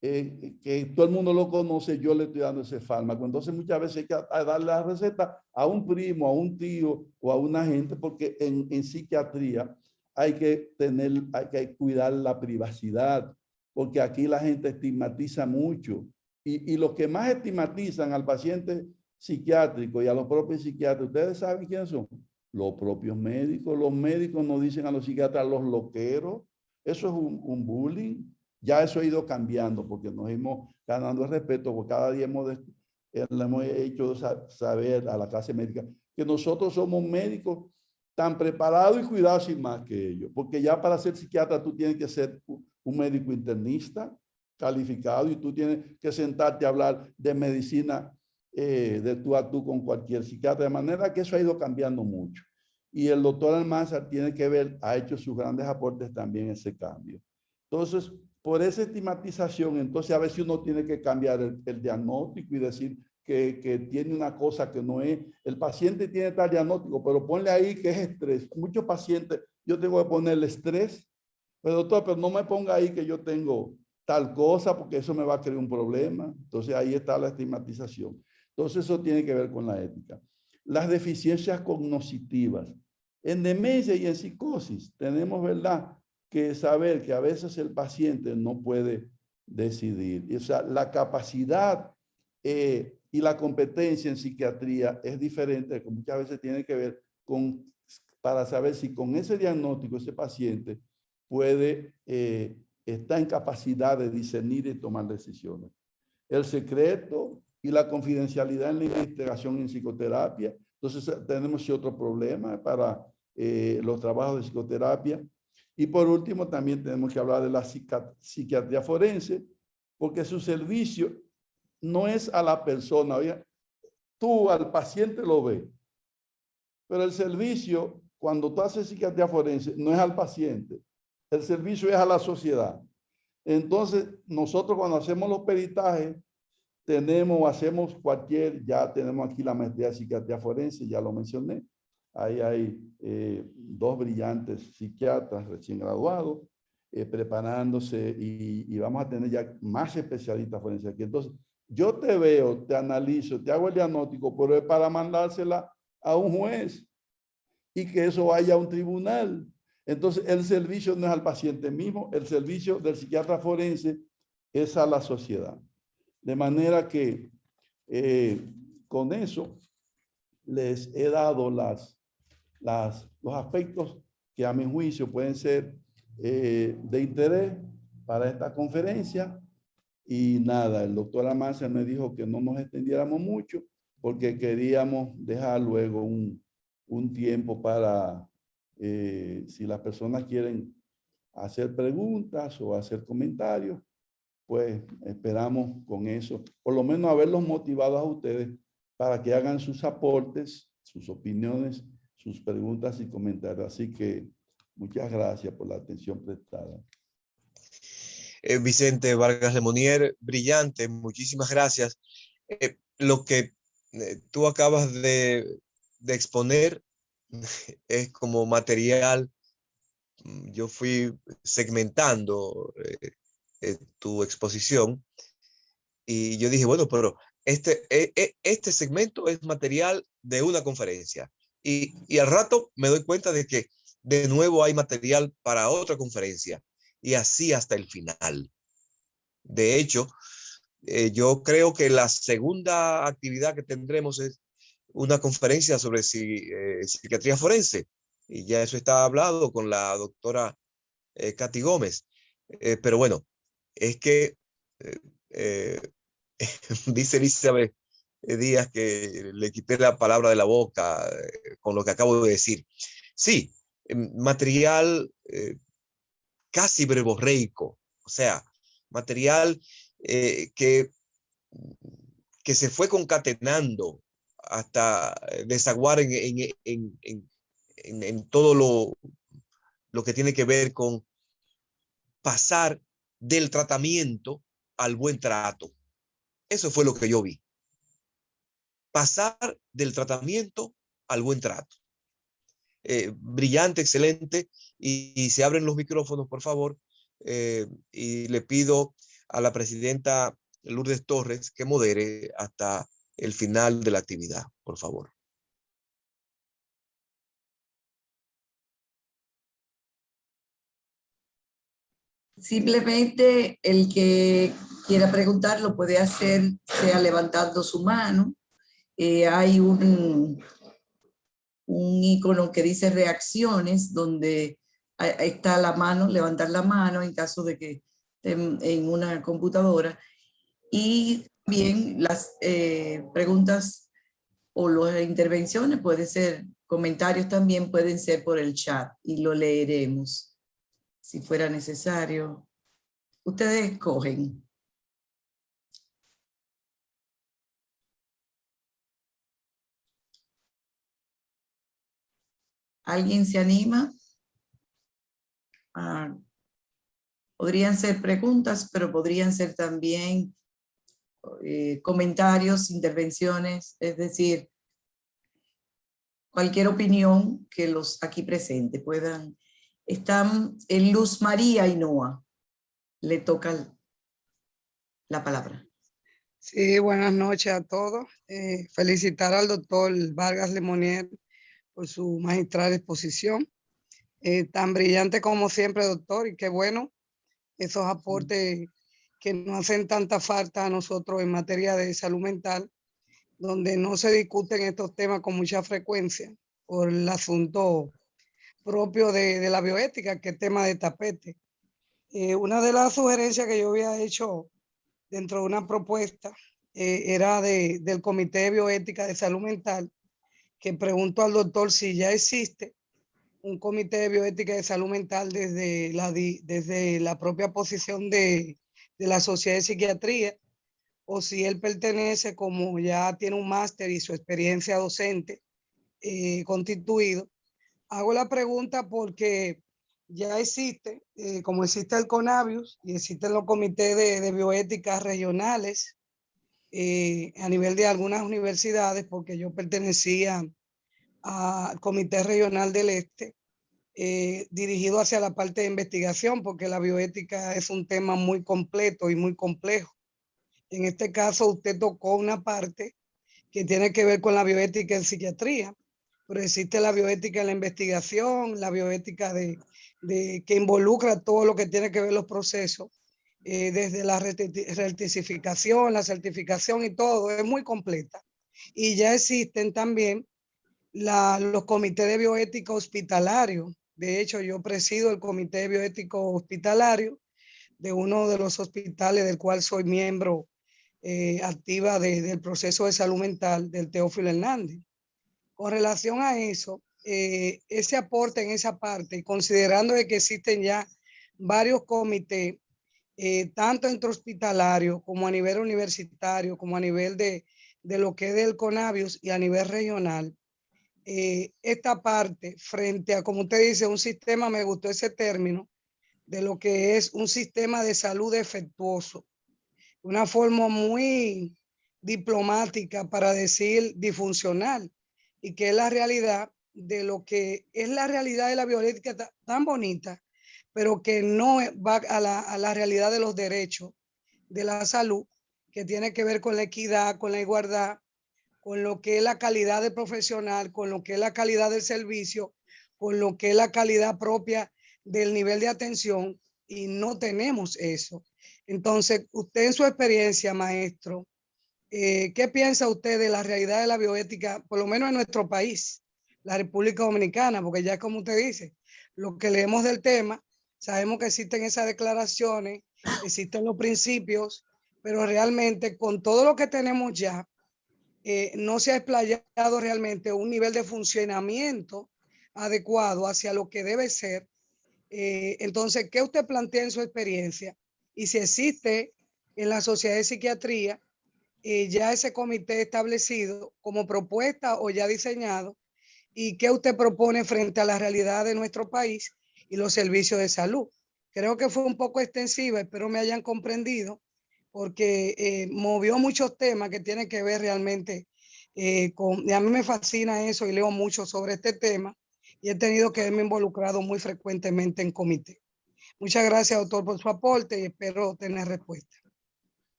que todo el mundo lo conoce, yo le estoy dando ese fármaco. Entonces muchas veces hay que darle la receta a un primo, a un tío o a una gente, porque en psiquiatría hay que cuidar la privacidad, porque aquí la gente estigmatiza mucho. Y los que más estigmatizan al paciente psiquiátrico y a los propios psiquiatras, ¿ustedes saben quiénes son? Los propios médicos. Los médicos nos dicen a los psiquiatras los loqueros. Eso es un bullying. Ya eso ha ido cambiando porque nos hemos ganando el respeto, porque cada día le hemos hecho saber a la clase médica que nosotros somos médicos tan preparados y cuidados sin más que ellos, porque ya para ser psiquiatra tú tienes que ser un médico internista calificado y tú tienes que sentarte a hablar de medicina de tú a tú con cualquier psiquiatra, de manera que eso ha ido cambiando mucho. Y el doctor Almanzar ha hecho sus grandes aportes también en ese cambio. Entonces, por esa estigmatización, entonces a veces uno tiene que cambiar el diagnóstico y decir que tiene una cosa que no es. El paciente tiene tal diagnóstico, pero ponle ahí que es estrés. Muchos pacientes, yo tengo que ponerle estrés, pero doctor, pero no me ponga ahí que yo tengo tal cosa, porque eso me va a crear un problema. Entonces ahí está la estigmatización. Entonces eso tiene que ver con la ética. Las deficiencias cognitivas. En demencia y en psicosis tenemos, ¿verdad?, que saber que a veces el paciente no puede decidir. O sea, la capacidad y la competencia en psiquiatría es diferente, que muchas veces tiene que ver para saber si con ese diagnóstico ese paciente puede, está en capacidad de discernir y tomar decisiones. El secreto y la confidencialidad en la investigación en psicoterapia. Entonces tenemos otro problema para los trabajos de psicoterapia. Y por último, también tenemos que hablar de la psiquiatría forense, porque su servicio no es a la persona. Oiga, tú al paciente lo ves, pero el servicio, cuando tú haces psiquiatría forense, no es al paciente. El servicio es a la sociedad. Entonces, nosotros cuando hacemos los peritajes, hacemos ya tenemos aquí la maestría de psiquiatría forense, ya lo mencioné. Ahí hay dos brillantes psiquiatras recién graduados preparándose y vamos a tener ya más especialistas forenses aquí. Entonces, yo te veo, te analizo, te hago el diagnóstico, pero es para mandársela a un juez y que eso vaya a un tribunal. Entonces, el servicio no es al paciente mismo, el servicio del psiquiatra forense es a la sociedad. De manera que con eso les he dado los aspectos que a mi juicio pueden ser de interés para esta conferencia. Y nada, el doctor Almanzar me dijo que no nos extendiéramos mucho porque queríamos dejar luego un tiempo para, si las personas quieren hacer preguntas o hacer comentarios, pues esperamos con eso, por lo menos haberlos motivado a ustedes para que hagan sus aportes, sus opiniones, sus preguntas y comentarios. Así que muchas gracias por la atención prestada. Vicente Vargas Lemonnier, brillante, muchísimas gracias. Lo que tú acabas de exponer es como material. Yo fui segmentando tu exposición y yo dije, bueno, pero este segmento es material de una conferencia. Y al rato me doy cuenta de que de nuevo hay material para otra conferencia y así hasta el final. De hecho, yo creo que la segunda actividad que tendremos es una conferencia sobre psiquiatría forense. Y ya eso está hablado con la doctora Katy Gómez. Pero bueno, es que eh, dice Elizabeth Díaz que le quité la palabra de la boca con lo que acabo de decir. Sí, material casi verborreico, o sea, material que se fue concatenando hasta desaguar en todo lo que tiene que ver con pasar del tratamiento al buen trato. Eso fue lo que yo vi. Pasar del tratamiento al buen trato. Brillante, excelente. Y se abren los micrófonos, por favor. Y le pido a la presidenta Lourdes Torres que modere hasta el final de la actividad, por favor. Simplemente el que quiera preguntar lo puede hacer, sea levantando su mano. Hay un icono que dice reacciones, donde está la mano, levantar la mano en caso de que estén en una computadora. Y también las preguntas o las intervenciones pueden ser, comentarios también pueden ser por el chat y lo leeremos si fuera necesario. Ustedes escogen. ¿Alguien se anima? Podrían ser preguntas, pero podrían ser también comentarios, intervenciones, es decir, cualquier opinión que los aquí presentes puedan. Están en Luz María Ainhoa. Le toca la palabra. Sí, buenas noches a todos. Felicitar al doctor Vargas Lemonnier por su magistral exposición. Tan brillante como siempre, doctor, y qué bueno esos aportes que nos hacen tanta falta a nosotros en materia de salud mental, donde no se discuten estos temas con mucha frecuencia por el asunto propio de la bioética, que es tema de tapete. Una de las sugerencias que yo había hecho dentro de una propuesta era del Comité de Bioética de Salud Mental, que preguntó al doctor si ya existe un comité de bioética de salud mental desde la propia posición de la Sociedad de Psiquiatría, o si él pertenece, como ya tiene un máster y su experiencia docente constituido. Hago la pregunta porque ya existe, como existe el CONABIUS y existen los comités de bioética regionales a nivel de algunas universidades, porque yo pertenecía al Comité Regional del Este, dirigido hacia la parte de investigación, porque la bioética es un tema muy completo y muy complejo. En este caso, usted tocó una parte que tiene que ver con la bioética en psiquiatría, pero existe la bioética en la investigación, la bioética que involucra todo lo que tiene que ver los procesos, desde la rectificación, la certificación y todo, es muy completa. Y ya existen también los comités de bioética hospitalario. De hecho, yo presido el comité de bioético hospitalario de uno de los hospitales del cual soy miembro activa del proceso de salud mental del Teófilo Hernández. Con relación a eso, ese aporte en esa parte, y considerando de que existen ya varios comités, tanto intrahospitalario como a nivel universitario, como a nivel de lo que es del CONAVIUS y a nivel regional, esta parte frente a, como usted dice, un sistema, me gustó ese término, de lo que es un sistema de salud defectuoso, una forma muy diplomática para decir disfuncional, y que es la realidad de lo que es la realidad de la bioética tan bonita, pero que no va a la realidad de los derechos de la salud, que tiene que ver con la equidad, con la igualdad, con lo que es la calidad de profesional, con lo que es la calidad del servicio, con lo que es la calidad propia del nivel de atención, y no tenemos eso. Entonces, usted en su experiencia, maestro, ¿qué piensa usted de la realidad de la bioética, por lo menos en nuestro país, la República Dominicana? Porque ya como usted dice, lo que leemos del tema, sabemos que existen esas declaraciones, existen los principios, pero realmente con todo lo que tenemos ya, no se ha explayado realmente un nivel de funcionamiento adecuado hacia lo que debe ser. Entonces, ¿qué usted plantea en su experiencia? Y si existe en la Sociedad de Psiquiatría ya ese comité establecido como propuesta o ya diseñado, y qué usted propone frente a la realidad de nuestro país y los servicios de salud. Creo que fue un poco extensiva, espero me hayan comprendido, porque movió muchos temas que tienen que ver realmente y a mí me fascina eso y leo mucho sobre este tema y he tenido que verme involucrado muy frecuentemente en comité. Muchas gracias, doctor, por su aporte y espero tener respuesta.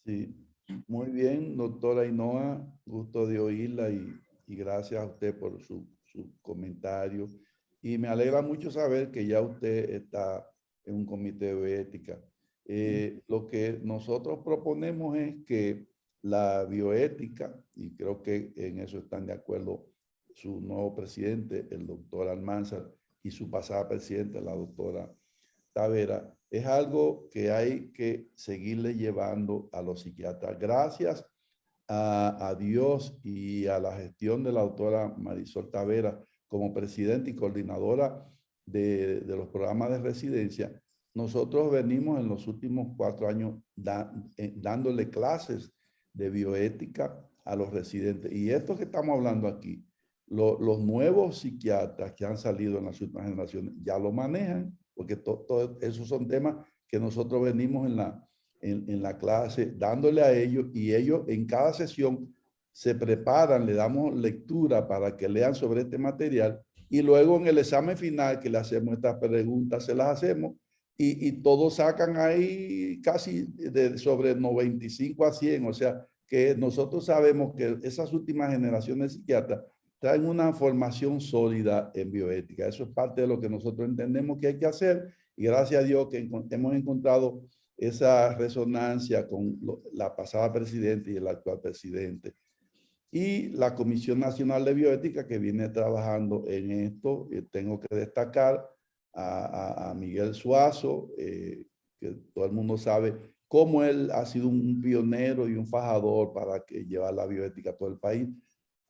Sí, muy bien, doctora Ainhoa, gusto de oírla y gracias a usted por su comentario. Y me alegra mucho saber que ya usted está en un comité de ética. Lo que nosotros proponemos es que la bioética, y creo que en eso están de acuerdo su nuevo presidente, el doctor Almanzar, y su pasada presidenta, la doctora Tavera, es algo que hay que seguirle llevando a los psiquiatras. Gracias a Dios y a la gestión de la doctora Marisol Tavera como presidenta y coordinadora de los programas de residencia, nosotros venimos en los últimos 4 años dándole clases de bioética a los residentes. Y esto que estamos hablando aquí, los nuevos psiquiatras que han salido en las últimas generaciones ya lo manejan, porque todo esos son temas que nosotros venimos en la clase dándole a ellos, y ellos en cada sesión se preparan, le damos lectura para que lean sobre este material, y luego en el examen final que le hacemos estas preguntas, se las hacemos, y todos sacan ahí casi sobre 95 a 100, o sea que nosotros sabemos que esas últimas generaciones de psiquiatras traen una formación sólida en bioética. Eso es parte de lo que nosotros entendemos que hay que hacer, y gracias a Dios que hemos encontrado esa resonancia con la pasada presidenta y el actual presidente. Y la Comisión Nacional de Bioética que viene trabajando en esto, tengo que destacar a Miguel Suazo, que todo el mundo sabe cómo él ha sido un pionero y un fajador para llevar la bioética a todo el país.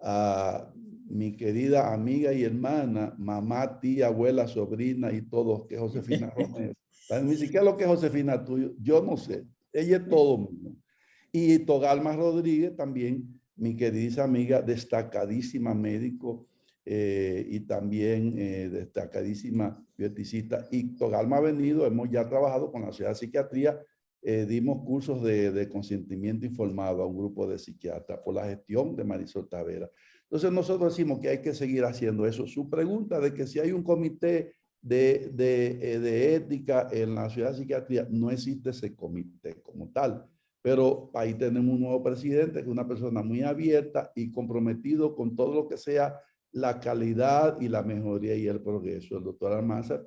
A mi querida amiga y hermana, mamá, tía, abuela, sobrina y todos, que Josefina Romero. Ni siquiera lo que es Josefina tuyo, yo no sé. Ella es todo mundo. Y Togalma Rodríguez también, mi querida amiga, destacadísima médico y también destacadísima bioeticista. Y Togalma ha venido, hemos ya trabajado con la Sociedad de Psiquiatría, dimos cursos de consentimiento informado a un grupo de psiquiatras por la gestión de Marisol Tavera. Entonces nosotros decimos que hay que seguir haciendo eso. Su pregunta de que si hay un comité de ética en la Sociedad de Psiquiatría, no existe ese comité como tal. Pero ahí tenemos un nuevo presidente, que es una persona muy abierta y comprometido con todo lo que sea la calidad y la mejoría y el progreso. El doctor Almanzar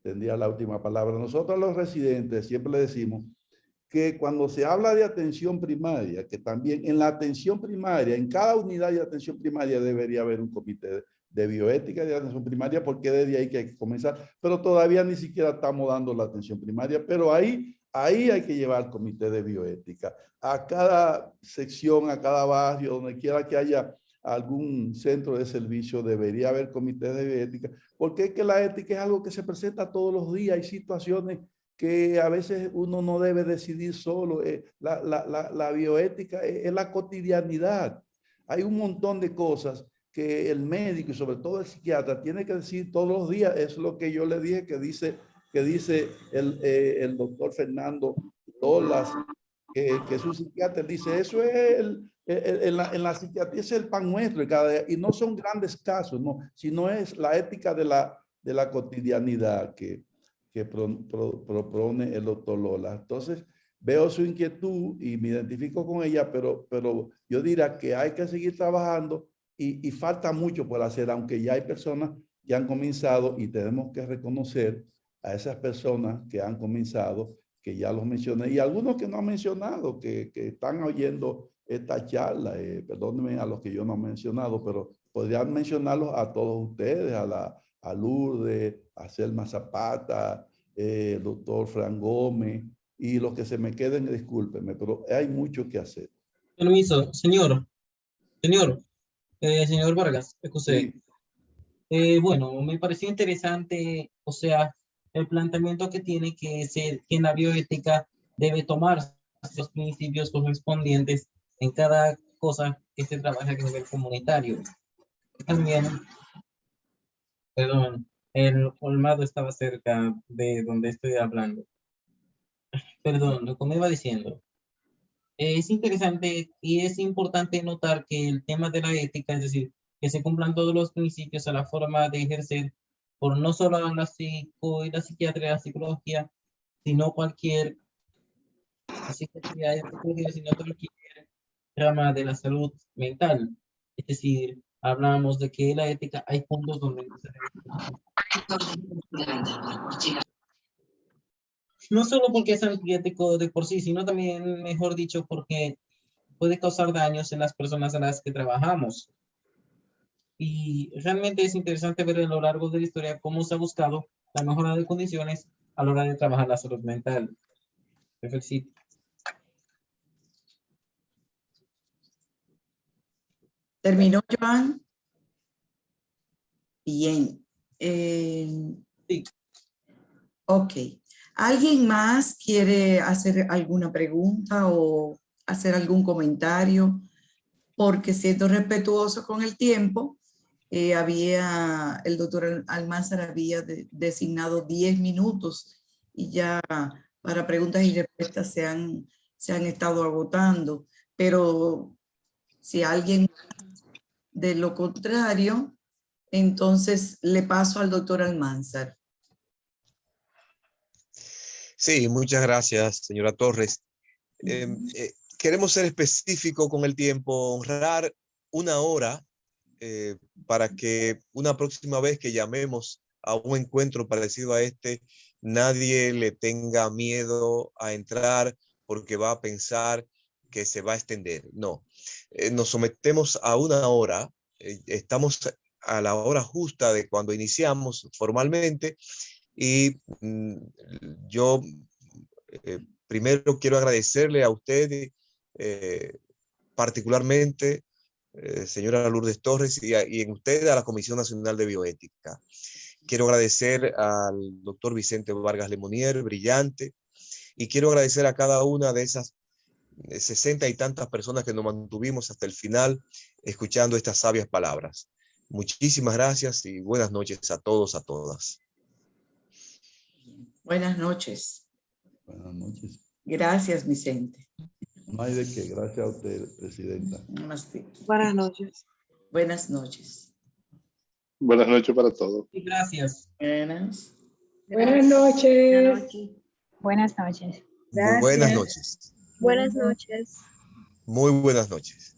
tendría la última palabra. Nosotros a los residentes siempre le decimos que cuando se habla de atención primaria, que también en la atención primaria, en cada unidad de atención primaria debería haber un comité de bioética de atención primaria, porque desde ahí que hay que comenzar, pero todavía ni siquiera estamos dando la atención primaria, pero ahí hay que llevar el comité de bioética. A cada sección, a cada barrio, donde quiera que haya algún centro de servicio, debería haber comité de bioética, porque es que la ética es algo que se presenta todos los días. Hay situaciones que a veces uno no debe decidir solo. La bioética es la cotidianidad. Hay un montón de cosas que el médico y sobre todo el psiquiatra tiene que decir todos los días. Es lo que yo le dije que dice el doctor Fernando Dolas, que es un psiquiatra. Dice, eso es en la psiquiatría es el pan nuestro y no son grandes casos, no, sino es la ética de la cotidianidad que propone el doctor Lola. Entonces, veo su inquietud y me identifico con ella, pero yo diría que hay que seguir trabajando y falta mucho por hacer, aunque ya hay personas que han comenzado y tenemos que reconocer a esas personas que han comenzado, que ya los mencioné, y algunos que no han mencionado, que están oyendo esta charla, perdónenme a los que yo no he mencionado, pero podrían mencionarlos a todos ustedes, a Lourdes, a Selma Zapata, doctor Fran Gómez, y los que se me queden, discúlpenme, pero hay mucho que hacer. Permiso, señor Vargas, excuse. Sí. Bueno, me pareció interesante, o sea, el planteamiento que tiene que ser que en la bioética debe tomar los principios correspondientes en cada cosa que se trabaja a nivel comunitario. También, perdón, el colmado estaba cerca de donde estoy hablando. Perdón, lo que me iba diciendo. Es interesante y es importante notar que el tema de la ética, es decir, que se cumplan todos los principios a la forma de ejercer por no solo la psico y la psiquiatría, la psicología, sino cualquier psiquiatría, sino cualquier rama de la salud mental. Es decir, hablamos de que la ética hay puntos donde no solo porque es antiético de por sí, sino también, mejor dicho, porque puede causar daños en las personas a las que trabajamos. Y realmente es interesante ver a lo largo de la historia cómo se ha buscado la mejora de condiciones a la hora de trabajar la salud mental. Perfecto. ¿Terminó, Joan? Bien. Sí. Ok. ¿Alguien más quiere hacer alguna pregunta o hacer algún comentario? Porque siendo respetuoso con el tiempo, el doctor Almanzar había designado 10 minutos y ya para preguntas y respuestas se han estado agotando. Pero si alguien de lo contrario, entonces le paso al doctor Almanzar. Sí, muchas gracias, señora Torres. Queremos ser específicos con el tiempo, honrar una hora para que una próxima vez que llamemos a un encuentro parecido a este, nadie le tenga miedo a entrar porque va a pensar que se va a extender. No, nos sometemos a una hora, estamos a la hora justa de cuando iniciamos formalmente y yo primero quiero agradecerle a usted particularmente, señora Lourdes Torres, y en usted a la Comisión Nacional de Bioética. Quiero agradecer al doctor Vicente Vargas Lemonier, brillante, y quiero agradecer a cada una de esas 60 y tantas personas que nos mantuvimos hasta el final escuchando estas sabias palabras. Muchísimas gracias y buenas noches a todos, a todas. Buenas noches. Buenas noches. Gracias, Vicente. No hay de qué. Gracias a usted, presidenta. Namaste. Buenas noches. Buenas noches. Buenas noches para todos. Gracias. Buenas. Buenas noches. Buenas noches. Gracias. Buenas noches. Buenas noches. Muy buenas noches.